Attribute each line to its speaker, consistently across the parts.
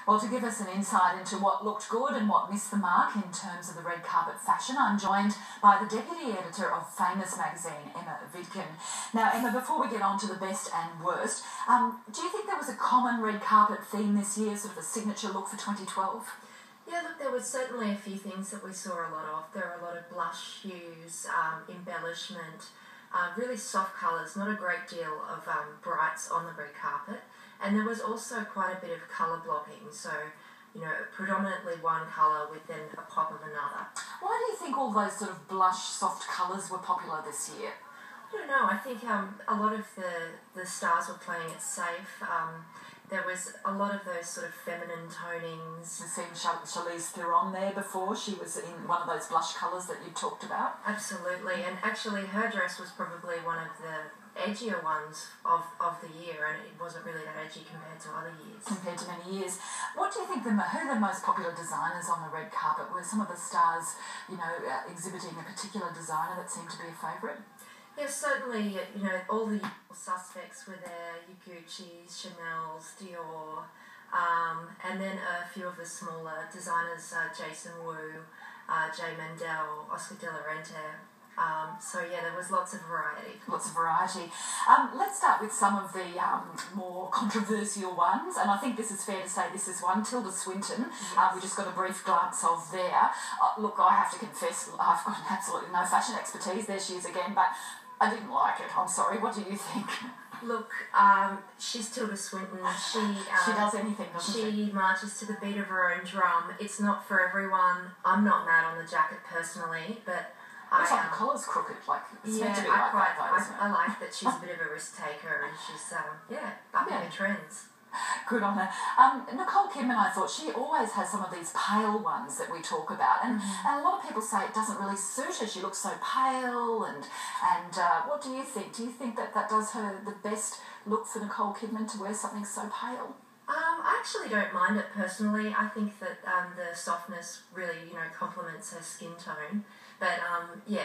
Speaker 1: Well, to give us an insight into what looked good and what missed the mark in terms of the red carpet fashion, I'm joined by the Deputy Editor of Famous magazine, Emma Vidgen. Now, Emma, before we get on to the best and worst, do you think there was a common red carpet theme this year, sort of a signature look for 2012?
Speaker 2: Yeah, look, there was certainly a few things that we saw a lot of. There were a lot of blush hues, embellishment, really soft colours, not a great deal of brights on the red carpet. And there was also quite a bit of colour blocking, so, predominantly one colour with then a pop of another.
Speaker 1: Why do you think all those sort of blush, soft colours were popular this year?
Speaker 2: I don't know, I think a lot of the stars were playing it safe. There was a lot of those sort of feminine tonings.
Speaker 1: We've seen Charlize Theron there before. She was in one of those blush colours that you talked about.
Speaker 2: Absolutely, and actually her dress was probably one of the edgier ones of the year, and it wasn't really that edgy compared to other years.
Speaker 1: Compared to many years. What do you think, who are the most popular designers on the red carpet? Were some of the stars, exhibiting a particular designer that seemed to be a favourite?
Speaker 2: Yes, certainly, all the suspects were there, your Gucci's, Chanel's, Dior, and then a few of the smaller designers, Jason Wu, Jay Mandel, Oscar de la Renta. So yeah, there was lots of variety.
Speaker 1: Lots of variety. Let's start with some of the more controversial ones, and I think this is fair to say this is one. Tilda Swinton,
Speaker 2: yes.
Speaker 1: We just got a brief glance of there. Look, I have to confess, I've got absolutely no fashion expertise. There she is again, but I didn't like it. I'm sorry. What do you think?
Speaker 2: Look, she's Tilda Swinton. She
Speaker 1: does anything, doesn't she?
Speaker 2: She marches to the beat of her own drum. It's not for everyone. I'm not mad on the jacket personally, but
Speaker 1: looks like the collar's crooked. It's meant to be like that, though, isn't it?
Speaker 2: I like that she's a bit of a risk taker, and she's upping her trends.
Speaker 1: Good on her. Nicole Kidman, I thought, she always has some of these pale ones that we talk about, and a lot of people say it doesn't really suit her. She looks so pale, and what do you think? Do you think that does her the best look for Nicole Kidman to wear something so pale?
Speaker 2: I actually don't mind it personally. I think that the softness really, complements her skin tone. But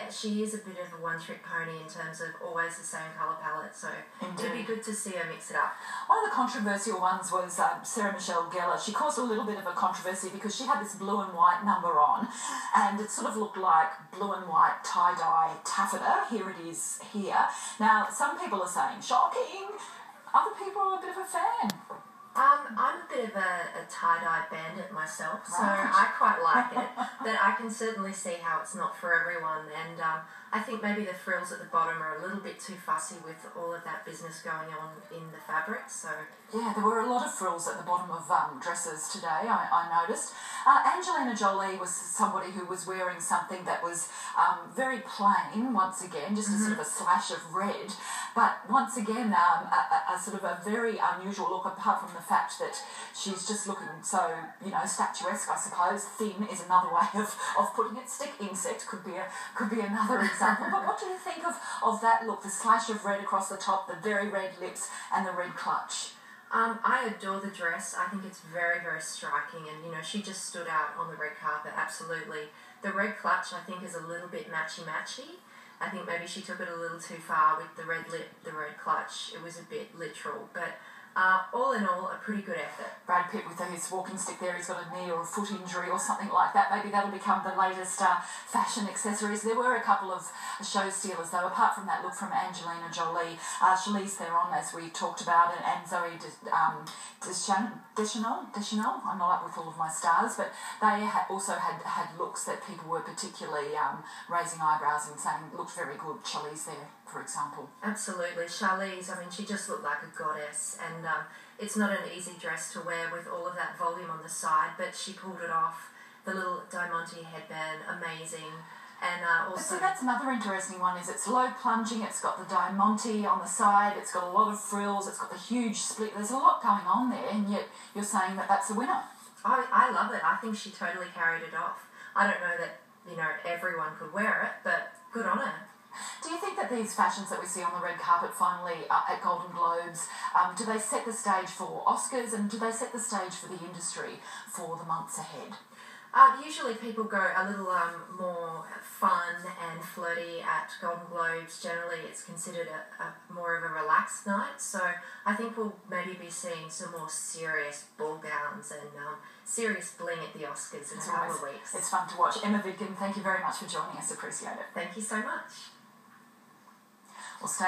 Speaker 2: she is a bit of a one-trick pony in terms of always the same colour palette, so it'd be good to see her mix it up.
Speaker 1: One of the controversial ones was Sarah Michelle Gellar. She caused a little bit of a controversy because she had this blue and white number on, and it sort of looked like blue and white tie-dye taffeta. Here it is here. Now, some people are saying, shocking. Other people are a bit of a fan.
Speaker 2: I'm a bit of a tie-dye bandit myself, so
Speaker 1: right.
Speaker 2: I quite like it, but I can certainly see how it's not for everyone, and I think maybe the frills at the bottom are a little bit too fussy with all of that business going on in the fabric, so...
Speaker 1: Yeah, there were a lot of frills at the bottom of dresses today, I noticed. Angelina Jolie was somebody who was wearing something that was very plain, once again, just a sort of a slash of red, but once again, a sort of a very unusual look, apart from the fact that she's just looking so, statuesque, I suppose. Thin is another way of putting it. Stick insect could be another example. But what do you think of that look, the slash of red across the top, the very red lips and the red clutch?
Speaker 2: I adore the dress. I think it's very, very striking, and, she just stood out on the red carpet, absolutely. The red clutch, I think, is a little bit matchy-matchy. I think maybe she took it a little too far with the red lip, the red clutch. It was a bit literal, but all in all, a pretty good effort.
Speaker 1: Brad Pitt with his walking stick there, he's got a knee or a foot injury or something like that. Maybe that'll become the latest fashion accessories. There were a couple of show stealers, though, apart from that look from Angelina Jolie. Charlize Theron, as we talked about, and Zoe Deschanel. I'm not up with all of my stars, but they also had looks that people were particularly raising eyebrows and saying looked very good. Charlize there, for example.
Speaker 2: Absolutely. Charlize, she just looked like a goddess, and it's not an easy dress to wear with all of that volume on the side, but she pulled it off. The little diamante headband, amazing. And also...
Speaker 1: But see, that's another interesting one, is it's low plunging, it's got the diamante on the side, it's got a lot of frills, it's got the huge split. There's a lot going on there, and yet you're saying that that's a winner.
Speaker 2: I love it. I think she totally carried it off. I don't know that, everyone could wear it, but good on her.
Speaker 1: Do you think that these fashions that we see on the red carpet finally at Golden Globes, do they set the stage for Oscars, and do they set the stage for the industry for the months ahead?
Speaker 2: Usually people go a little more fun and flirty at Golden Globes. Generally it's considered a more of a relaxed night, so I think we'll maybe be seeing some more serious ball gowns and serious bling at the Oscars in a couple of weeks.
Speaker 1: It's fun to watch. Emma Vidgen, thank you very much for joining us. Appreciate it.
Speaker 2: Thank you so much.
Speaker 1: We'll stay